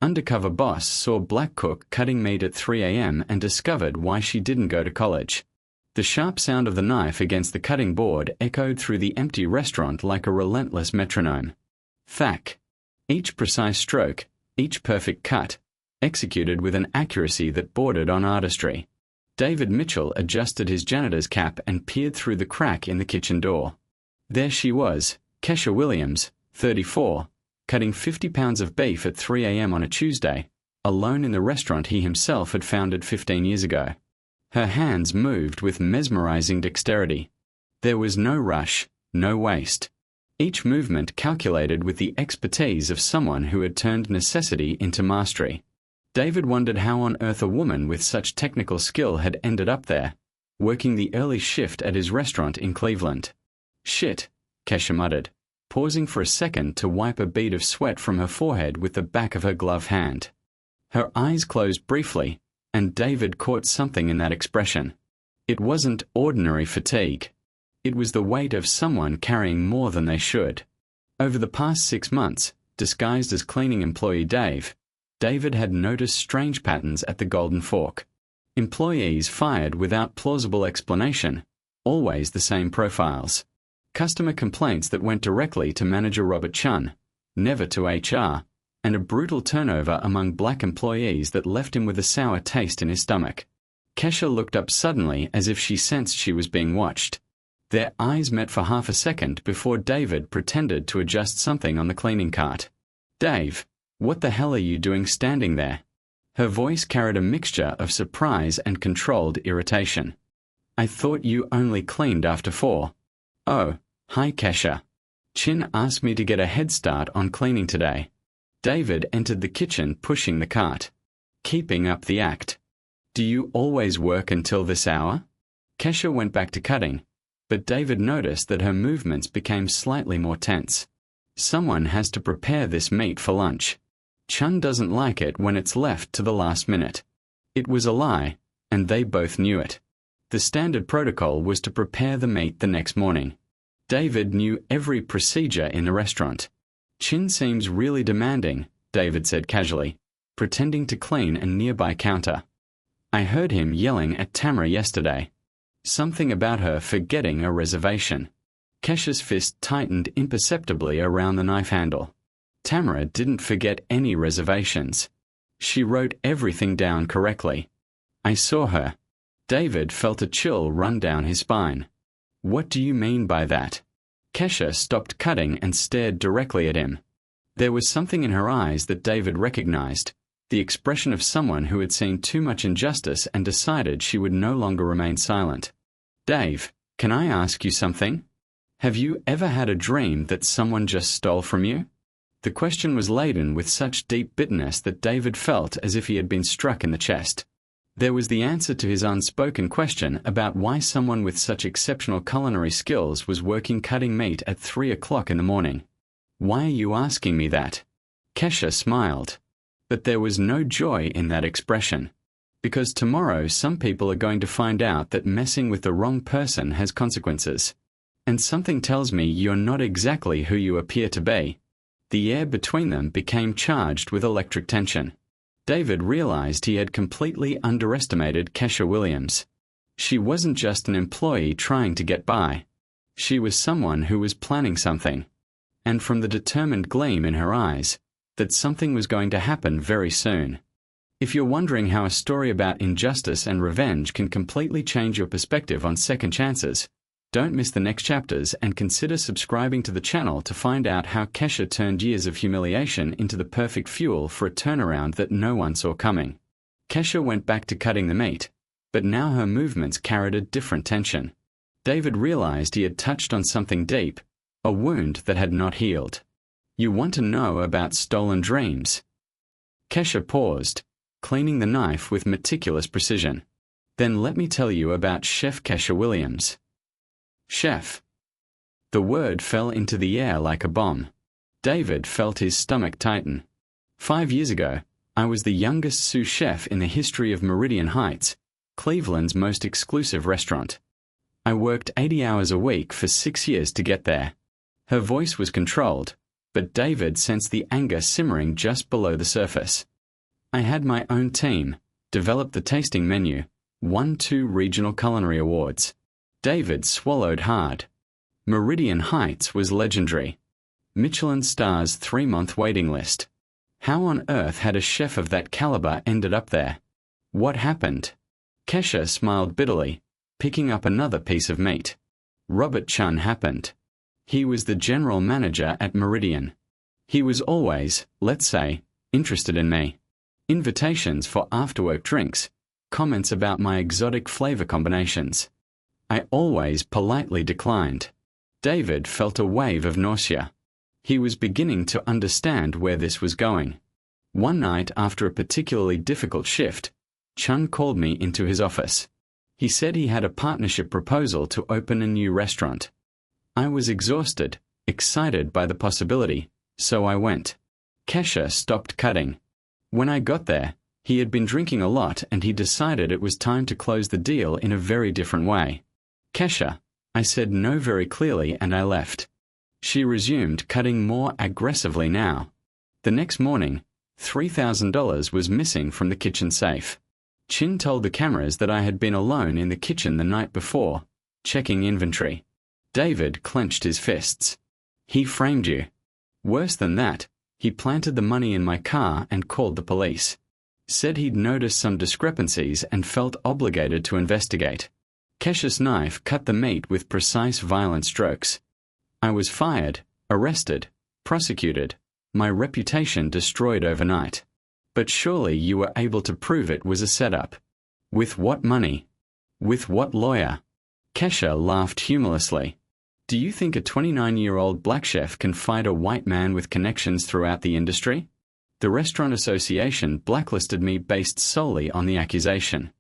Undercover boss saw black cook cutting meat at 3 a.m. and discovered why she didn't go to college. The sharp sound of the knife against the cutting board echoed through the empty restaurant like a relentless metronome. Thack. Each precise stroke, each perfect cut, executed with an accuracy that bordered on artistry. David Mitchell adjusted his janitor's cap and peered through the crack in the kitchen door. There she was, Kesha Williams, 34, cutting 50 pounds of beef at 3 a.m. on a Tuesday, alone in the restaurant he himself had founded 15 years ago. Her hands moved with mesmerizing dexterity. There was no rush, no waste. Each movement calculated with the expertise of someone who had turned necessity into mastery. David wondered how on earth a woman with such technical skill had ended up there, working the early shift at his restaurant in Cleveland. Shit, Kesha muttered, pausing for a second to wipe a bead of sweat from her forehead with the back of her gloved hand. Her eyes closed briefly, and David caught something in that expression. It wasn't ordinary fatigue. It was the weight of someone carrying more than they should. Over the past 6 months, disguised as cleaning employee David had noticed strange patterns at the Golden Fork. Employees fired without plausible explanation, always the same profiles. Customer complaints that went directly to manager Robert Chun, never to HR, and a brutal turnover among black employees that left him with a sour taste in his stomach. Kesha looked up suddenly as if she sensed she was being watched. Their eyes met for half a second before David pretended to adjust something on the cleaning cart. "Dave, what the hell are you doing standing there?" Her voice carried a mixture of surprise and controlled irritation. "I thought you only cleaned after 4. "Oh, hi Kesha. Chin asked me to get a head start on cleaning today." David entered the kitchen pushing the cart. "Keeping up the act. Do you always work until this hour?" Kesha went back to cutting, but David noticed that her movements became slightly more tense. "Someone has to prepare this meat for lunch. Chun doesn't like it when it's left to the last minute." It was a lie, and they both knew it. The standard protocol was to prepare the meat the next morning. David knew every procedure in the restaurant. "Chin seems really demanding," David said casually, pretending to clean a nearby counter. "I heard him yelling at Tamara yesterday. Something about her forgetting a reservation." Kesha's fist tightened imperceptibly around the knife handle. Tamara didn't forget any reservations. She wrote everything down correctly. "I saw her." David felt a chill run down his spine. "What do you mean by that?" Kesha stopped cutting and stared directly at him. There was something in her eyes that David recognized, the expression of someone who had seen too much injustice and decided she would no longer remain silent. "Dave, can I ask you something? Have you ever had a dream that someone just stole from you?" The question was laden with such deep bitterness that David felt as if he had been struck in the chest. There was the answer to his unspoken question about why someone with such exceptional culinary skills was working cutting meat at 3 o'clock in the morning. "Why are you asking me that?" Kesha smiled. But there was no joy in that expression. "Because tomorrow some people are going to find out that messing with the wrong person has consequences. And something tells me you're not exactly who you appear to be." The air between them became charged with electric tension. David realized he had completely underestimated Kesha Williams. She wasn't just an employee trying to get by. She was someone who was planning something. And from the determined gleam in her eyes, that something was going to happen very soon. If you're wondering how a story about injustice and revenge can completely change your perspective on second chances, don't miss the next chapters and consider subscribing to the channel to find out how Kesha turned years of humiliation into the perfect fuel for a turnaround that no one saw coming. Kesha went back to cutting the meat, but now her movements carried a different tension. David realized he had touched on something deep, a wound that had not healed. "You want to know about stolen dreams?" Kesha paused, cleaning the knife with meticulous precision. "Then let me tell you about Chef Kesha Williams." Chef. The word fell into the air like a bomb. David felt his stomach tighten. 5 years ago, I was the youngest sous chef in the history of Meridian Heights, Cleveland's most exclusive restaurant. I worked 80 hours a week for 6 years to get there. Her voice was controlled, but David sensed the anger simmering just below the surface. I had my own team, developed the tasting menu, won 2 regional culinary awards. David swallowed hard. Meridian Heights was legendary. Michelin stars 3-month waiting list. How on earth had a chef of that caliber ended up there? What happened? Kesha smiled bitterly, picking up another piece of meat. Robert Chun happened. He was the general manager at Meridian. He was always, let's say, interested in me. Invitations for after-work drinks, comments about my exotic flavor combinations. I always politely declined. David felt a wave of nausea. He was beginning to understand where this was going. One night after a particularly difficult shift, Chun called me into his office. He said he had a partnership proposal to open a new restaurant. I was exhausted, excited by the possibility, so I went. Kesha stopped cutting. When I got there, he had been drinking a lot and he decided it was time to close the deal in a very different way. Kesha, I said no very clearly and I left. She resumed cutting more aggressively now. The next morning, $3,000 was missing from the kitchen safe. Chin told the cameras that I had been alone in the kitchen the night before, checking inventory. David clenched his fists. He framed you. Worse than that, he planted the money in my car and called the police. Said he'd noticed some discrepancies and felt obligated to investigate. Kesha's knife cut the meat with precise violent strokes. I was fired, arrested, prosecuted, my reputation destroyed overnight. But surely you were able to prove it was a setup. With what money? With what lawyer? Kesha laughed humorlessly. Do you think a 29-year-old black chef can fight a white man with connections throughout the industry? The Restaurant Association blacklisted me based solely on the accusation.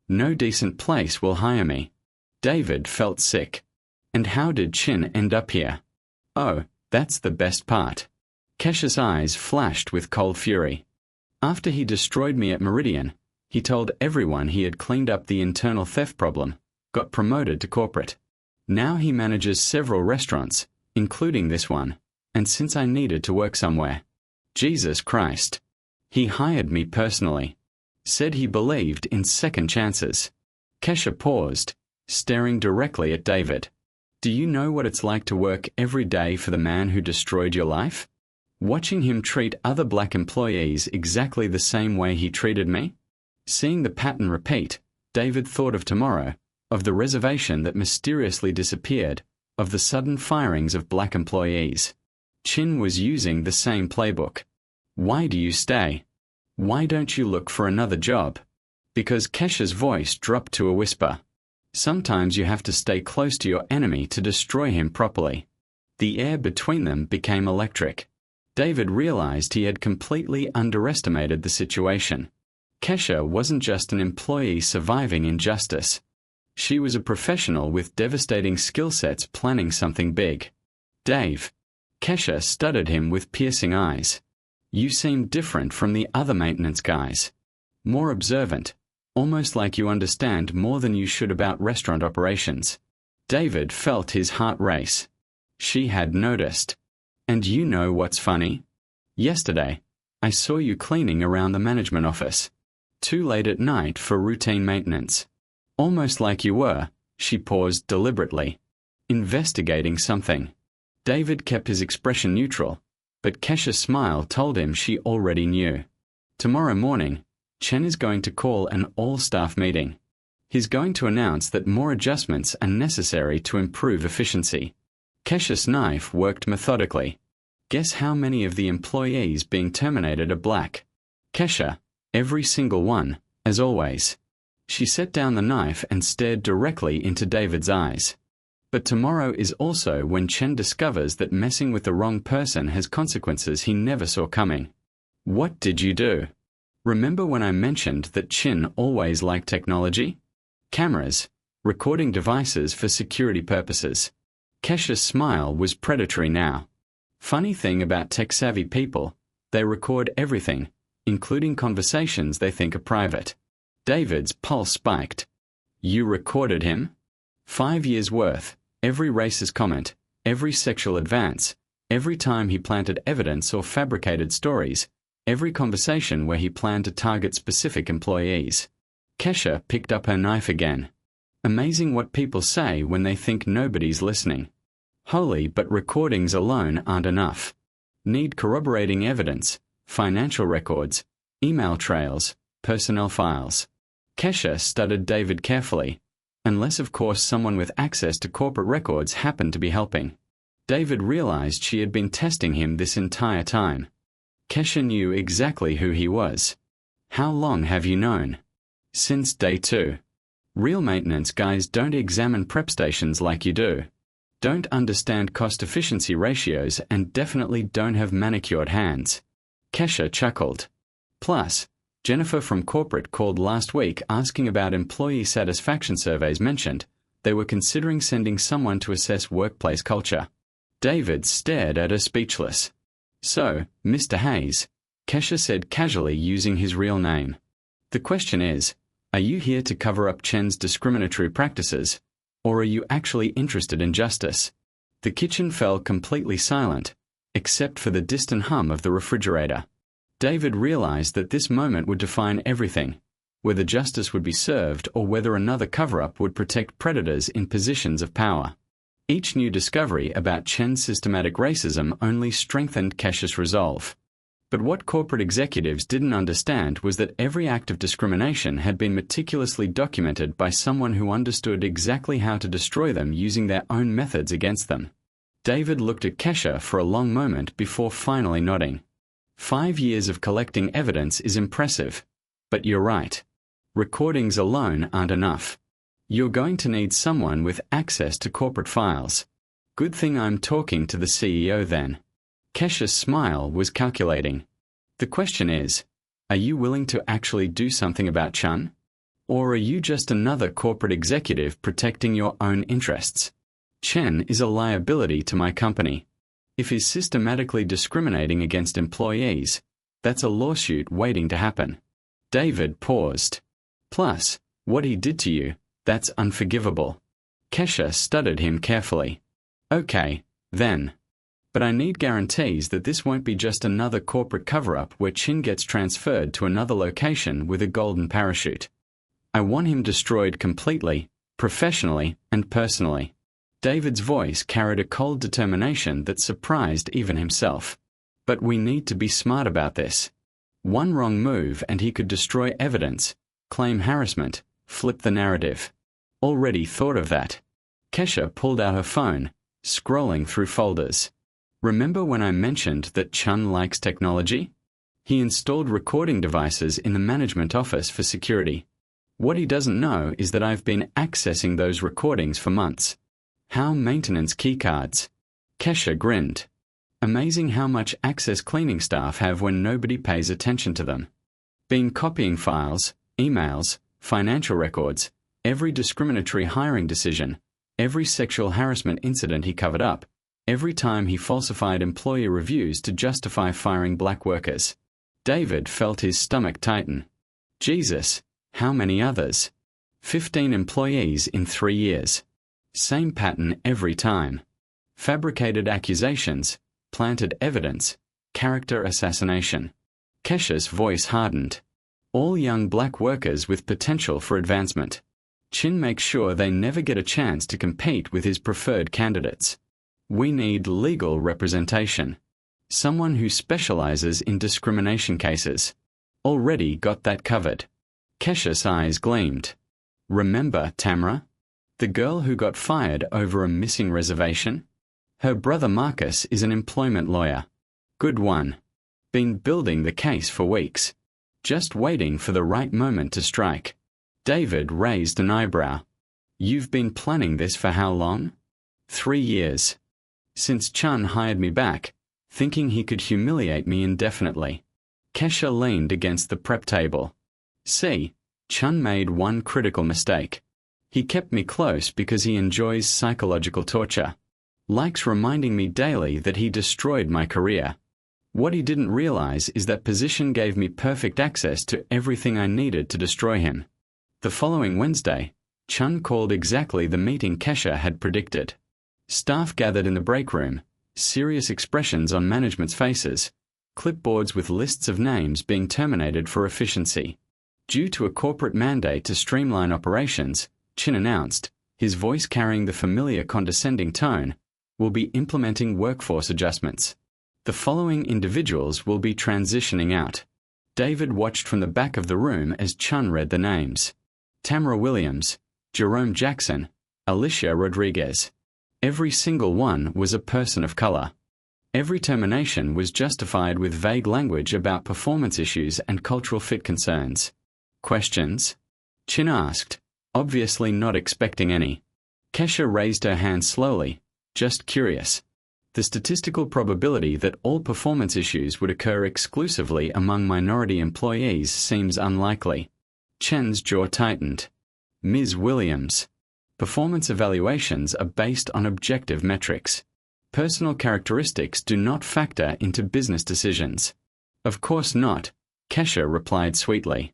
No decent place will hire me. David felt sick. And how did Chin end up here? Oh, that's the best part. Kesha's eyes flashed with cold fury. After he destroyed me at Meridian, he told everyone he had cleaned up the internal theft problem, got promoted to corporate. Now he manages several restaurants, including this one, and since I needed to work somewhere. Jesus Christ. He hired me personally. Said he believed in second chances. Kesha paused, staring directly at David. Do you know what it's like to work every day for the man who destroyed your life? Watching him treat other black employees exactly the same way he treated me? Seeing the pattern repeat, David thought of tomorrow, of the reservation that mysteriously disappeared, of the sudden firings of black employees. Chin was using the same playbook. Why do you stay? Why don't you look for another job? Because Kesha's voice dropped to a whisper. Sometimes you have to stay close to your enemy to destroy him properly. The air between them became electric. David realized he had completely underestimated the situation. Kesha wasn't just an employee surviving injustice. She was a professional with devastating skill sets planning something big. Dave. Kesha studied him with piercing eyes. You seem different from the other maintenance guys. More observant, almost like you understand more than you should about restaurant operations. David felt his heart race. She had noticed. And you know what's funny? Yesterday, I saw you cleaning around the management office. Too late at night for routine maintenance. Almost like you were, she paused deliberately. Investigating something. David kept his expression neutral, but Kesha's smile told him she already knew. Tomorrow morning, Chen is going to call an all-staff meeting. He's going to announce that more adjustments are necessary to improve efficiency. Kesha's knife worked methodically. Guess how many of the employees being terminated are black? Kesha, every single one, as always. She set down the knife and stared directly into David's eyes. But tomorrow is also when Chen discovers that messing with the wrong person has consequences he never saw coming. What did you do? Remember when I mentioned that Chin always liked technology? Cameras, recording devices for security purposes. Kesha's smile was predatory now. Funny thing about tech-savvy people, they record everything, including conversations they think are private. David's pulse spiked. You recorded him? 5 years' worth, every racist comment, every sexual advance, every time he planted evidence or fabricated stories, every conversation where he planned to target specific employees. Kesha picked up her knife again. Amazing what people say when they think nobody's listening. Holy, but recordings alone aren't enough. Need corroborating evidence, financial records, email trails, personnel files. Kesha studied David carefully, unless of course someone with access to corporate records happened to be helping. David realized she had been testing him this entire time. Kesha knew exactly who he was. How long have you known? Since day 2. Real maintenance guys don't examine prep stations like you do. Don't understand cost-efficiency ratios and definitely don't have manicured hands. Kesha chuckled. Plus, Jennifer from corporate called last week asking about employee satisfaction surveys mentioned they were considering sending someone to assess workplace culture. David stared at her speechless. So, Mr. Hayes, Kesha said casually using his real name. The question is, are you here to cover up Chen's discriminatory practices, or are you actually interested in justice? The kitchen fell completely silent, except for the distant hum of the refrigerator. David realized that this moment would define everything, whether justice would be served or whether another cover-up would protect predators in positions of power. Each new discovery about Chen's systematic racism only strengthened Kesha's resolve. But what corporate executives didn't understand was that every act of discrimination had been meticulously documented by someone who understood exactly how to destroy them using their own methods against them. David looked at Kesha for a long moment before finally nodding. 5 years of collecting evidence is impressive. But you're right. Recordings alone aren't enough. You're going to need someone with access to corporate files. Good thing I'm talking to the CEO then. Kesha's smile was calculating. The question is, are you willing to actually do something about Chen? Or are you just another corporate executive protecting your own interests? Chen is a liability to my company. If he's systematically discriminating against employees, that's a lawsuit waiting to happen. David paused. Plus, what he did to you, that's unforgivable. Kesha studied him carefully. Okay, then. But I need guarantees that this won't be just another corporate cover-up where Chen gets transferred to another location with a golden parachute. I want him destroyed completely, professionally and personally. David's voice carried a cold determination that surprised even himself. But we need to be smart about this. One wrong move and he could destroy evidence, claim harassment, flip the narrative. Already thought of that. Kesha pulled out her phone, scrolling through folders. Remember when I mentioned that Chen likes technology? He installed recording devices in the management office for security. What he doesn't know is that I've been accessing those recordings for months. How maintenance keycards. Kesha grinned. Amazing how much access cleaning staff have when nobody pays attention to them. Been copying files, emails, financial records, every discriminatory hiring decision, every sexual harassment incident he covered up, every time he falsified employee reviews to justify firing black workers. David felt his stomach tighten. Jesus, how many others? 15 employees in 3 years. Same pattern every time. Fabricated accusations, planted evidence, character assassination. Kesha's voice hardened. All young black workers with potential for advancement. Chen makes sure they never get a chance to compete with his preferred candidates. We need legal representation. Someone who specializes in discrimination cases. Already got that covered. Kesha's eyes gleamed. Remember Tamara? The girl who got fired over a missing reservation? Her brother Marcus is an employment lawyer. Good one. Been building the case for weeks. Just waiting for the right moment to strike. David raised an eyebrow. You've been planning this for how long? 3 years. Since Chen hired me back, thinking he could humiliate me indefinitely. Kesha leaned against the prep table. See, Chen made one critical mistake. He kept me close because he enjoys psychological torture. Likes reminding me daily that he destroyed my career. What he didn't realize is that position gave me perfect access to everything I needed to destroy him. The following Wednesday, Chen called exactly the meeting Kesha had predicted. Staff gathered in the break room, serious expressions on management's faces, clipboards with lists of names being terminated for efficiency. Due to a corporate mandate to streamline operations, Chin announced, his voice carrying the familiar condescending tone, will be implementing workforce adjustments. The following individuals will be transitioning out. David watched from the back of the room as Chun read the names. Tamara Williams, Jerome Jackson, Alicia Rodriguez. Every single one was a person of color. Every termination was justified with vague language about performance issues and cultural fit concerns. Questions? Chin asked, obviously not expecting any. Kesha raised her hand slowly, just curious. The statistical probability that all performance issues would occur exclusively among minority employees seems unlikely. Chen's jaw tightened. Ms. Williams. Performance evaluations are based on objective metrics. Personal characteristics do not factor into business decisions. Of course not, Kesha replied sweetly.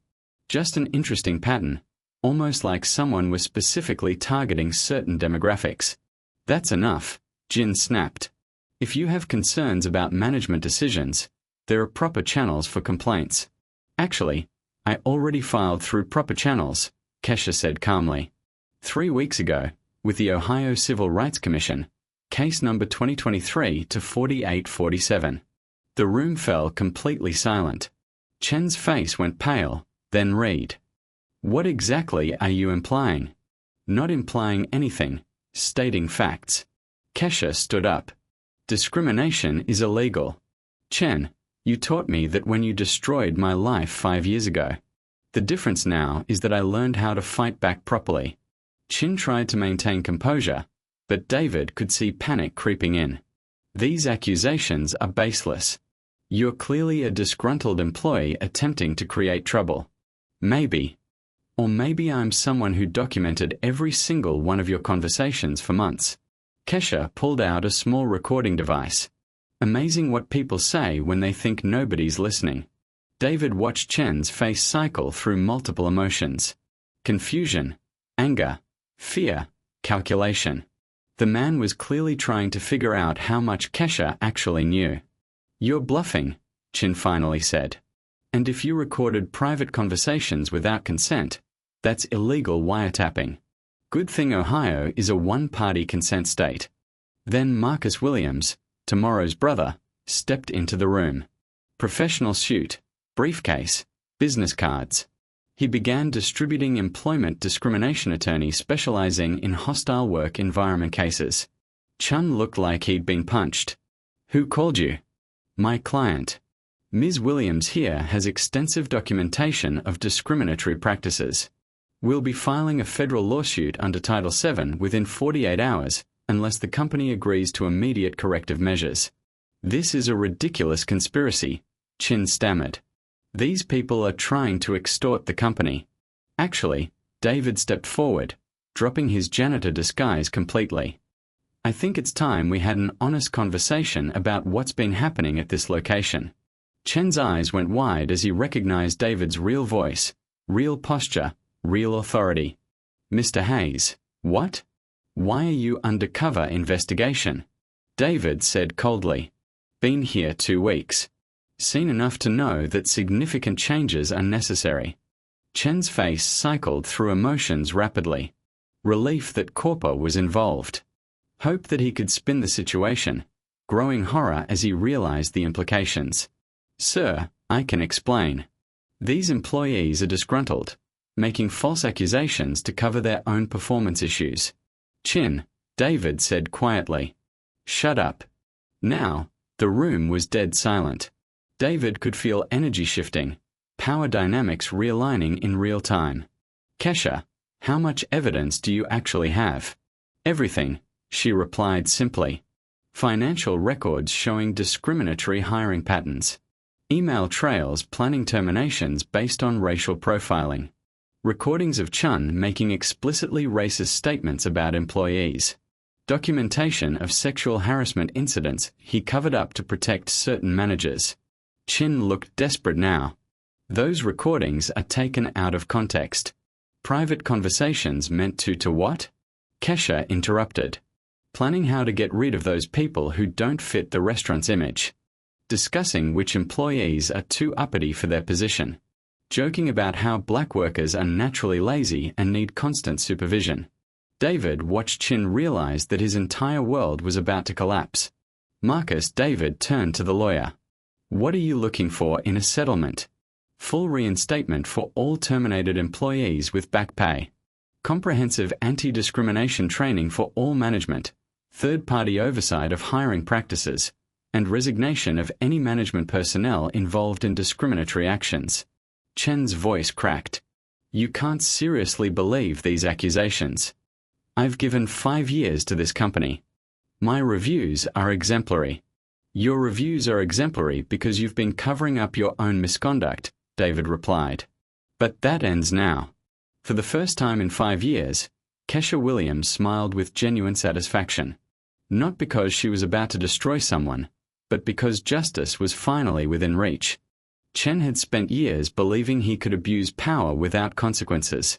Just an interesting pattern, almost like someone was specifically targeting certain demographics. That's enough, Jin snapped. If you have concerns about management decisions, there are proper channels for complaints. Actually, I already filed through proper channels, Kesha said calmly. 3 weeks ago, with the Ohio Civil Rights Commission, case number 2023-4847. The room fell completely silent. Chen's face went pale, then Reed. What exactly are you implying? Not implying anything, stating facts. Kesha stood up. Discrimination is illegal. Chen, you taught me that when you destroyed my life 5 years ago. The difference now is that I learned how to fight back properly. Chin tried to maintain composure, but David could see panic creeping in. These accusations are baseless. You're clearly a disgruntled employee attempting to create trouble. Maybe. Or maybe I'm someone who documented every single one of your conversations for months. Kesha pulled out a small recording device. Amazing what people say when they think nobody's listening. David watched Chen's face cycle through multiple emotions. Confusion, anger, fear, calculation. The man was clearly trying to figure out how much Kesha actually knew. You're bluffing, Chin finally said. And if you recorded private conversations without consent, that's illegal wiretapping. Good thing Ohio is a one-party consent state. Then Marcus Williams, Tomorrow's brother, stepped into the room. Professional suit, briefcase, business cards. He began distributing employment discrimination attorneys specializing in hostile work environment cases. Chun looked like he'd been punched. Who called you? My client. Ms. Williams here has extensive documentation of discriminatory practices. We'll be filing a federal lawsuit under Title VII within 48 hours unless the company agrees to immediate corrective measures. This is a ridiculous conspiracy, Chin stammered. These people are trying to extort the company. Actually, David stepped forward, dropping his janitor disguise completely. I think it's time we had an honest conversation about what's been happening at this location. Chen's eyes went wide as he recognized David's real voice, real posture, real authority. Mr. Hayes, what? Why are you undercover investigation? David said coldly. Been here 2 weeks. Seen enough to know that significant changes are necessary. Chen's face cycled through emotions rapidly. Relief that Corpo was involved. Hope that he could spin the situation. Growing horror as he realized the implications. Sir, I can explain. These employees are disgruntled, making false accusations to cover their own performance issues. Chin, David said quietly. Shut up. Now, the room was dead silent. David could feel energy shifting, power dynamics realigning in real time. Kesha, how much evidence do you actually have? Everything, she replied simply. Financial records showing discriminatory hiring patterns. Email trails planning terminations based on racial profiling. Recordings of Chun making explicitly racist statements about employees. Documentation of sexual harassment incidents he covered up to protect certain managers. Chin looked desperate now. Those recordings are taken out of context. Private conversations meant to what? Kesha interrupted. Planning how to get rid of those people who don't fit the restaurant's image. discussing which employees are too uppity for their position, joking about how black workers are naturally lazy and need constant supervision. David watched Chin realize that his entire world was about to collapse. Marcus, David turned to the lawyer. What are you looking for in a settlement? Full reinstatement for all terminated employees with back pay. Comprehensive anti-discrimination training for all management. Third-party oversight of hiring practices. And resignation of any management personnel involved in discriminatory actions. Chen's voice cracked. You can't seriously believe these accusations. I've given 5 years to this company. My reviews are exemplary. Your reviews are exemplary because you've been covering up your own misconduct, David replied. But that ends now. For the first time in 5 years, Kesha Williams smiled with genuine satisfaction. Not because she was about to destroy someone, but because justice was finally within reach. Chen had spent years believing he could abuse power without consequences,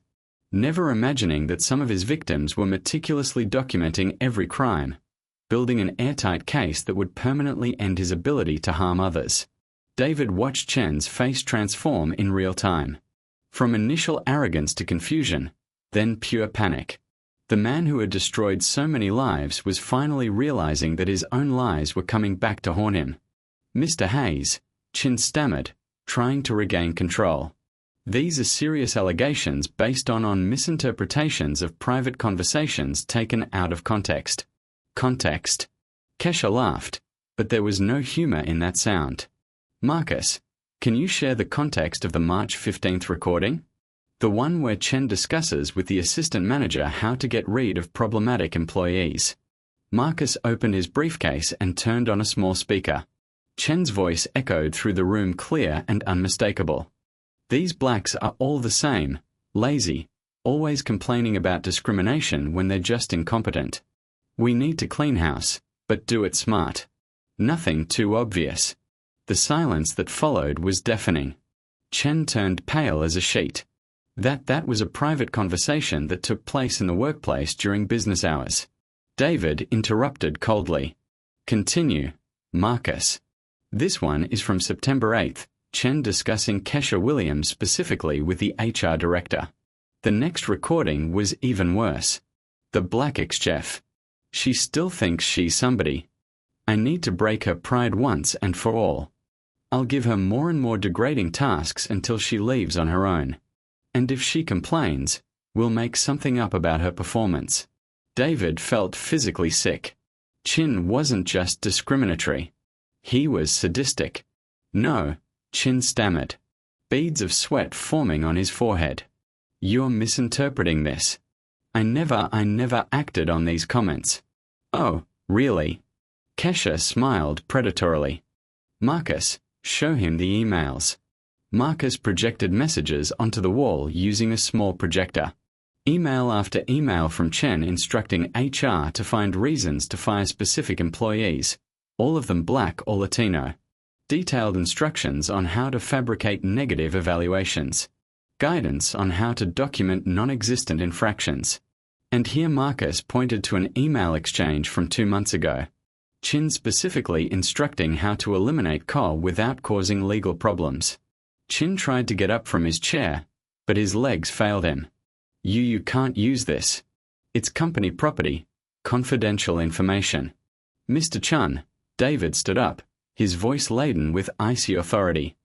never imagining that some of his victims were meticulously documenting every crime, building an airtight case that would permanently end his ability to harm others. David watched Chen's face transform in real time. From initial arrogance to confusion, then pure panic. The man who had destroyed so many lives was finally realizing that his own lies were coming back to haunt him. Mr. Hayes, Chin stammered, trying to regain control. These are serious allegations based on misinterpretations of private conversations taken out of context. Context. Kesha laughed, but there was no humor in that sound. Marcus, can you share the context of the March 15th recording? The one where Chen discusses with the assistant manager how to get rid of problematic employees. Marcus opened his briefcase and turned on a small speaker. Chen's voice echoed through the room, clear and unmistakable. These blacks are all the same, lazy, always complaining about discrimination when they're just incompetent. We need to clean house, but do it smart. Nothing too obvious. The silence that followed was deafening. Chen turned pale as a sheet. That was a private conversation that took place in the workplace during business hours. David interrupted coldly. Continue, Marcus. This one is from September 8th, Chen discussing Kesha Williams specifically with the HR director. The next recording was even worse. The black ex-chef. She still thinks she's somebody. I need to break her pride once and for all. I'll give her more and more degrading tasks until she leaves on her own. And if she complains, we'll make something up about her performance. David felt physically sick. Chin wasn't just discriminatory. He was sadistic. No, Chin stammered, beads of sweat forming on his forehead. You're misinterpreting this. I never acted on these comments. Oh, really? Kesha smiled predatorily. Marcus, show him the emails. Marcus projected messages onto the wall using a small projector. Email after email from Chen instructing HR to find reasons to fire specific employees, all of them black or Latino. Detailed instructions on how to fabricate negative evaluations. Guidance on how to document non-existent infractions. And here Marcus pointed to an email exchange from 2 months ago. Chin specifically instructing how to eliminate coal without causing legal problems. Chin tried to get up from his chair, but his legs failed him. You can't use this. It's company property, confidential information. Mr. Chun, David stood up, his voice laden with icy authority.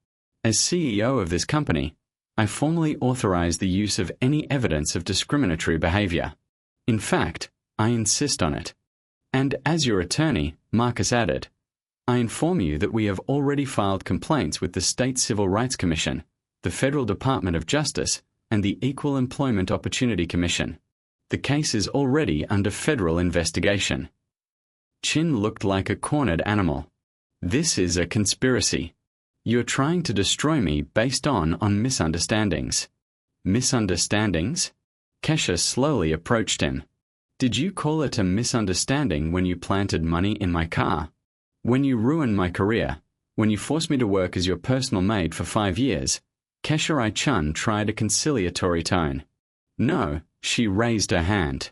As CEO of this company, I formally authorize the use of any evidence of discriminatory behavior. In fact, I insist on it. And as your attorney, Marcus added, I inform you that we have already filed complaints with the State Civil Rights Commission, the Federal Department of Justice, and the Equal Employment Opportunity Commission. The case is already under federal investigation. Chin looked like a cornered animal. This is a conspiracy. You're trying to destroy me based on misunderstandings. Misunderstandings? Kesha slowly approached him. Did you call it a misunderstanding when you planted money in my car? When you ruined my career? When you forced me to work as your personal maid for 5 years? Kesha I-Chun tried a conciliatory tone. No, she raised her hand.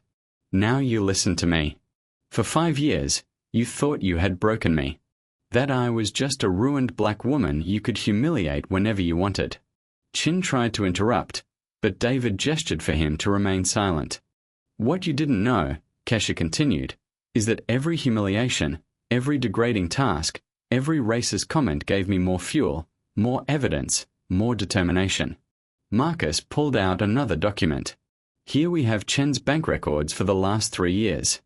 Now you listen to me. For 5 years, you thought you had broken me. That I was just a ruined black woman you could humiliate whenever you wanted. Chin tried to interrupt, but David gestured for him to remain silent. What you didn't know, Kesha continued, is that every humiliation, every degrading task, every racist comment gave me more fuel, more evidence, more determination. Marcus pulled out another document. Here we have Chen's bank records for the last 3 years.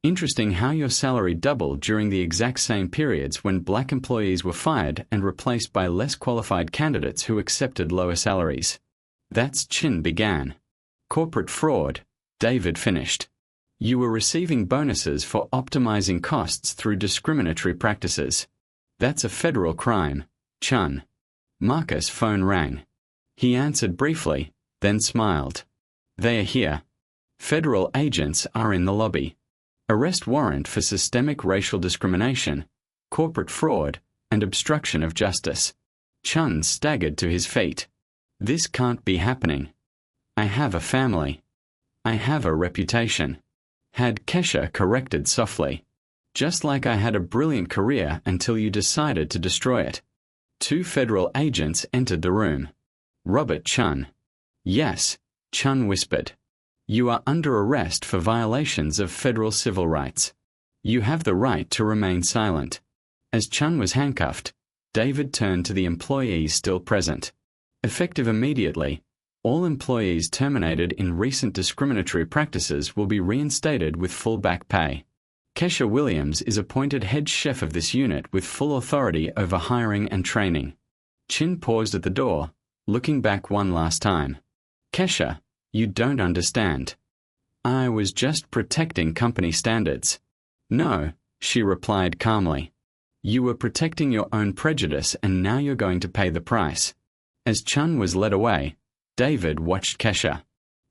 Interesting how your salary doubled during the exact same periods when black employees were fired and replaced by less qualified candidates who accepted lower salaries. That's Chin began. Corporate fraud, David finished. You were receiving bonuses for optimizing costs through discriminatory practices. That's a federal crime, Chun. Marcus' phone rang. He answered briefly, then smiled. They are here. Federal agents are in the lobby. Arrest warrant for systemic racial discrimination, corporate fraud, and obstruction of justice. Chun staggered to his feet. This can't be happening. I have a family. I have a reputation. Had Kesha corrected softly. Just like I had a brilliant career until you decided to destroy it. 2 federal agents entered the room. Robert Chun. Yes, Chun whispered. You are under arrest for violations of federal civil rights. You have the right to remain silent. As Chun was handcuffed, David turned to the employees still present. Effective immediately, all employees terminated in recent discriminatory practices will be reinstated with full back pay. Kesha Williams is appointed head chef of this unit with full authority over hiring and training. Chin paused at the door, looking back one last time. Kesha, you don't understand. I was just protecting company standards. No, she replied calmly. You were protecting your own prejudice and now you're going to pay the price. As Chun was led away, David watched Kesha.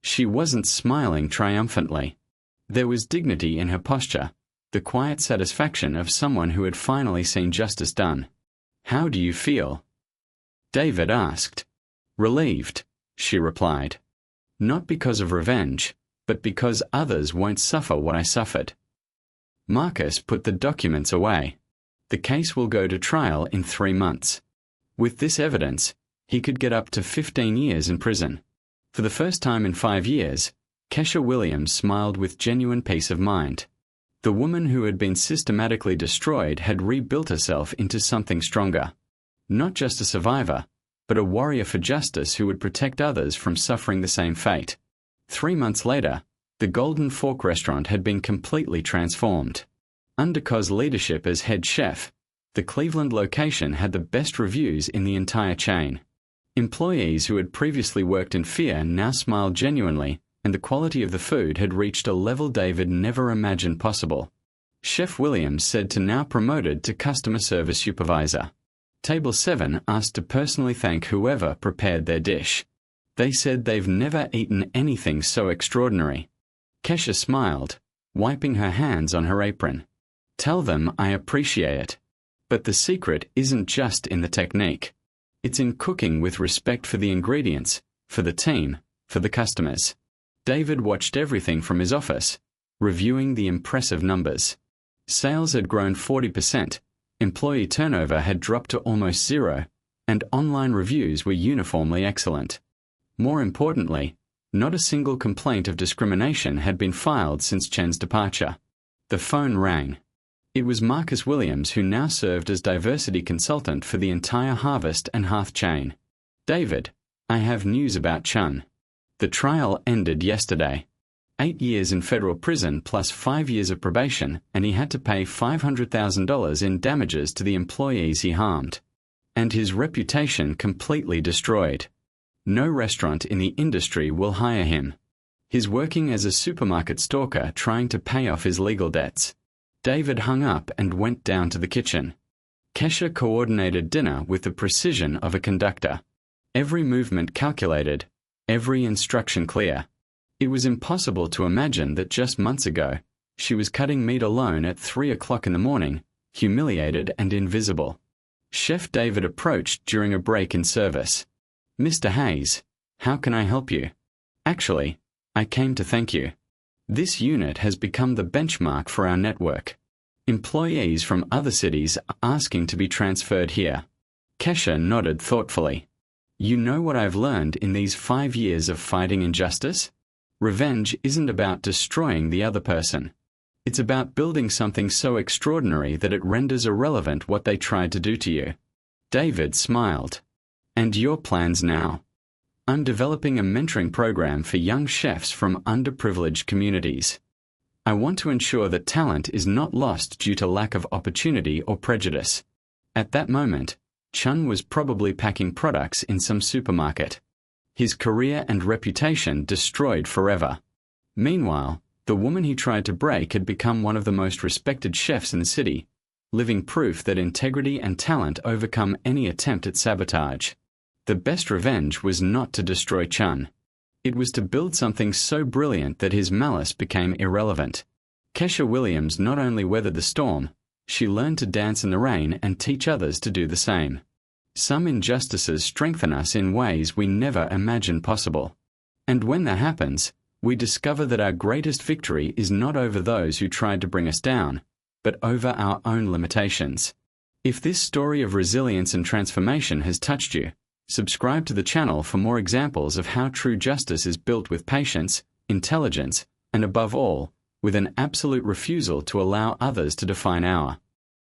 She wasn't smiling triumphantly. There was dignity in her posture, the quiet satisfaction of someone who had finally seen justice done. How do you feel? David asked. Relieved, she replied. Not because of revenge, but because others won't suffer what I suffered. Marcus put the documents away. The case will go to trial in 3 months. With this evidence, he could get up to 15 years in prison. For the first time in 5 years, Kesha Williams smiled with genuine peace of mind. The woman who had been systematically destroyed had rebuilt herself into something stronger. Not just a survivor, but a warrior for justice who would protect others from suffering the same fate. 3 months later, the Golden Fork restaurant had been completely transformed. Under Ko's leadership as head chef, the Cleveland location had the best reviews in the entire chain. Employees who had previously worked in fear now smiled genuinely, and the quality of the food had reached a level David never imagined possible. Chef Williams said to now promoted to customer service supervisor. Table 7 asked to personally thank whoever prepared their dish. They said they've never eaten anything so extraordinary. Kesha smiled, wiping her hands on her apron. Tell them I appreciate it. But the secret isn't just in the technique. It's in cooking with respect for the ingredients, for the team, for the customers. David watched everything from his office, reviewing the impressive numbers. Sales had grown 40%. Employee turnover had dropped to almost 0, and online reviews were uniformly excellent. More importantly, not a single complaint of discrimination had been filed since Chen's departure. The phone rang. It was Marcus Williams who now served as diversity consultant for the entire Harvest and Hearth chain. David, I have news about Chun. The trial ended yesterday. 8 years in federal prison plus 5 years of probation, and he had to pay $500,000 in damages to the employees he harmed. And his reputation completely destroyed. No restaurant in the industry will hire him. He's working as a supermarket stalker trying to pay off his legal debts. David hung up and went down to the kitchen. Kesha coordinated dinner with the precision of a conductor. Every movement calculated, every instruction clear. It was impossible to imagine that just months ago, she was cutting meat alone at 3 o'clock in the morning, humiliated and invisible. Chef David approached during a break in service. Mr. Hayes, how can I help you? Actually, I came to thank you. This unit has become the benchmark for our network. Employees from other cities are asking to be transferred here. Kesha nodded thoughtfully. You know what I've learned in these 5 years of fighting injustice? Revenge isn't about destroying the other person. It's about building something so extraordinary that it renders irrelevant what they tried to do to you. David smiled. And your plans now? I'm developing a mentoring program for young chefs from underprivileged communities. I want to ensure that talent is not lost due to lack of opportunity or prejudice. At that moment, Chun was probably packing products in some supermarket. His career and reputation destroyed forever. Meanwhile, the woman he tried to break had become one of the most respected chefs in the city, living proof that integrity and talent overcome any attempt at sabotage. The best revenge was not to destroy Chun. It was to build something so brilliant that his malice became irrelevant. Kesha Williams not only weathered the storm, she learned to dance in the rain and teach others to do the same. Some injustices strengthen us in ways we never imagined possible. And when that happens, we discover that our greatest victory is not over those who tried to bring us down, but over our own limitations. If this story of resilience and transformation has touched you, subscribe to the channel for more examples of how true justice is built with patience, intelligence, and above all, with an absolute refusal to allow others to define our